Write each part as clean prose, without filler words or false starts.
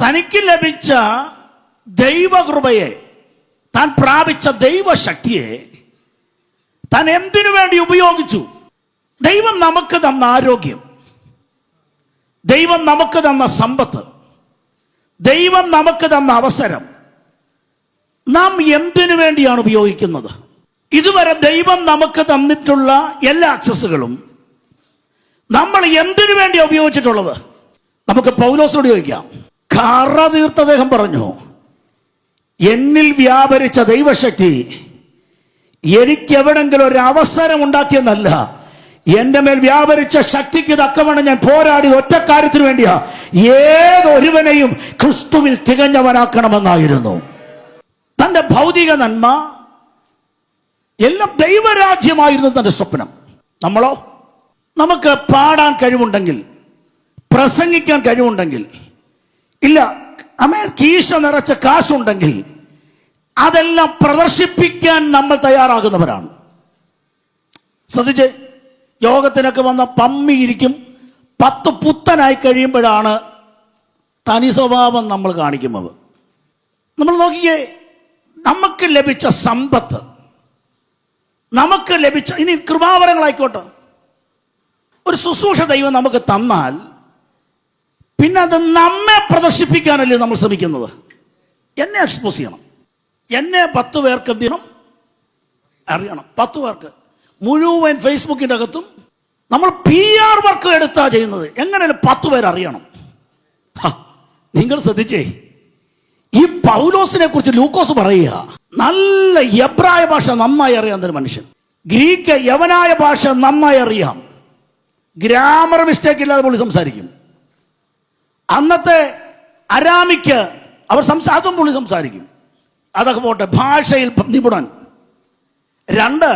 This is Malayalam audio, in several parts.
തനിക്ക് ലഭിച്ച ദൈവകൃപയെ, താൻ പ്രാപിച്ച ദൈവശക്തിയെ താൻ എന്തിനു വേണ്ടി ഉപയോഗിച്ചു? ദൈവം നമുക്ക് തന്ന ആരോഗ്യം, ദൈവം നമുക്ക് തന്ന സമ്പത്ത്, ദൈവം നമുക്ക് തന്ന അവസരം നാം എന്തിനു വേണ്ടിയാണ് ഉപയോഗിക്കുന്നത്? ഇതുവരെ ദൈവം നമുക്ക് തന്നിട്ടുള്ള എല്ലാ ആക്സസുകളും നമ്മൾ എന്തിനു വേണ്ടിയാണ് ഉപയോഗിച്ചിട്ടുള്ളത്? നമുക്ക് പൗലോസിനോട് ചോദിക്കാം. കറ തീർത്ത അദ്ദേഹം പറഞ്ഞു, എന്നിൽ വ്യാപരിച്ച ദൈവശക്തി എനിക്ക് എവിടെങ്കിലും ഒരു അവസരം ഉണ്ടാക്കിയെന്നല്ല, എന്റെ മേൽ വ്യാപരിച്ച ശക്തിക്ക് തക്കവണ്ണം ഞാൻ പോരാടി ഒറ്റ കാര്യത്തിന് വേണ്ടിയാ, ഏതൊരുവനെയും ക്രിസ്തുവിൽ തികഞ്ഞവനാക്കണമെന്നായിരുന്നു. തന്റെ ഭൗതിക നന്മ എല്ലാം ദൈവരാജ്യമായിരുന്നു തന്റെ സ്വപ്നം. നമ്മളോ? നമുക്ക് പാടാൻ കഴിവുണ്ടെങ്കിൽ, പ്രസംഗിക്കാൻ കഴിവുണ്ടെങ്കിൽ, ഇല്ല കീശ നിറച്ച കാശുണ്ടെങ്കിൽ അതെല്ലാം പ്രദർശിപ്പിക്കാൻ നമ്മൾ തയ്യാറാകുന്നവരാണ്. ശ്രദ്ധിച്ച്, യോഗത്തിനൊക്കെ വന്ന പമ്മിയിരിക്കും, 10 പുത്തനായി കഴിയുമ്പോഴാണ് തനി സ്വഭാവം നമ്മൾ കാണിക്കുന്നത്. നമ്മൾ നോക്കിയേ, നമുക്ക് ലഭിച്ച സമ്പത്ത്, നമുക്ക് ലഭിച്ച ഇനി കൃപാവരങ്ങളായിക്കോട്ടെ, ഒരു ശുശ്രൂഷ ദൈവം നമുക്ക് തന്നാൽ പിന്നെ അത് നമ്മെ പ്രദർശിപ്പിക്കാനല്ലേ നമ്മൾ ശ്രമിക്കുന്നത്. എന്നെ എക്സ്പോസ് ചെയ്യണം, എന്നെ 10 പേർക്ക് എന്ത് ചെയ്യണം? അറിയണം. 10 പേർക്ക് മുഴുവൻ ഫേസ്ബുക്കിൻ്റെ അകത്തും നമ്മൾ PR വർക്ക് എടുത്താ ചെയ്യുന്നത്. എങ്ങനെയല്ല 10 പേർ അറിയണം. നിങ്ങൾ ശ്രദ്ധിച്ചേ, ഈ പൗലോസിനെ കുറിച്ച് ലൂക്കോസ് പറയുക, നല്ല എബ്രായ ഭാഷ നന്നായി അറിയാവുന്ന ഒരു മനുഷ്യൻ, ഗ്രീക്ക് യവനായ ഭാഷ നന്നായി അറിയാം, ഗ്രാമർ മിസ്റ്റേക്ക് ഇല്ലാതെ പുള്ളി സംസാരിക്കും. അന്നത്തെ അരാമിക്ക് അവർ അതും പുള്ളി സംസാരിക്കും. അതൊക്കെ പോട്ടെ, ഭാഷയിൽ നിപുണൻ. 2,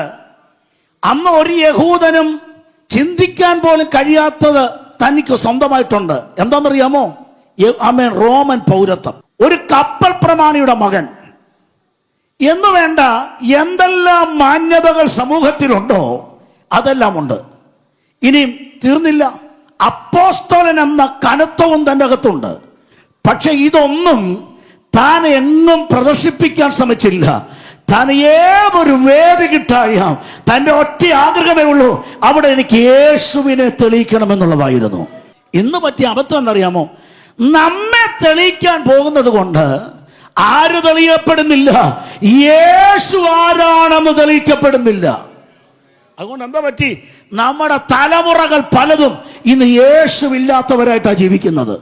അന്ന് ഒരു യഹൂദനും ചിന്തിക്കാൻ പോലും കഴിയാത്തത് തനിക്ക് സ്വന്തമായിട്ടുണ്ട്. എന്താണെന്നറിയാമോ? റോമൻ പൗരത്വം. ഒരു കപ്പൽ പ്രമാണിയുടെ മകൻ എന്നു വേണ്ട എന്തെല്ലാം മാന്യതകൾ സമൂഹത്തിലുണ്ടോ അതെല്ലാം ഉണ്ട്. ഇനിയും തീർന്നില്ല, അപ്പോസ്തലൻ എന്ന കനത്വവും തൻ്റെ അകത്തുണ്ട്. പക്ഷെ ഇതൊന്നും താൻ എങ്ങും പ്രദർശിപ്പിക്കാൻ ശ്രമിച്ചില്ല. താൻ ഏതൊരു വേദി കിട്ടായാം തൻ്റെ ഒറ്റ ആഗ്രഹമേ ഉള്ളൂ, അവിടെ എനിക്ക് യേശുവിനെ തെളിയിക്കണമെന്നുള്ളതായിരുന്നു. ഇന്ന് പറ്റിയ അബദ്ധം എന്നറിയാമോ? നമ്മെ തെളിയിക്കാൻ പോകുന്നത് കൊണ്ട് ആര് തെളിയപ്പെടുന്നില്ല? യേശു ആരാണെന്ന് തെളിയിക്കപ്പെടുന്നില്ല. അതുകൊണ്ട് എന്താ പറ്റി? നമ്മുടെ തലമുറകൾ പലതും ഇന്ന് യേശുവില്ലാത്തവരായിട്ടാണ് ജീവിക്കുന്നത്.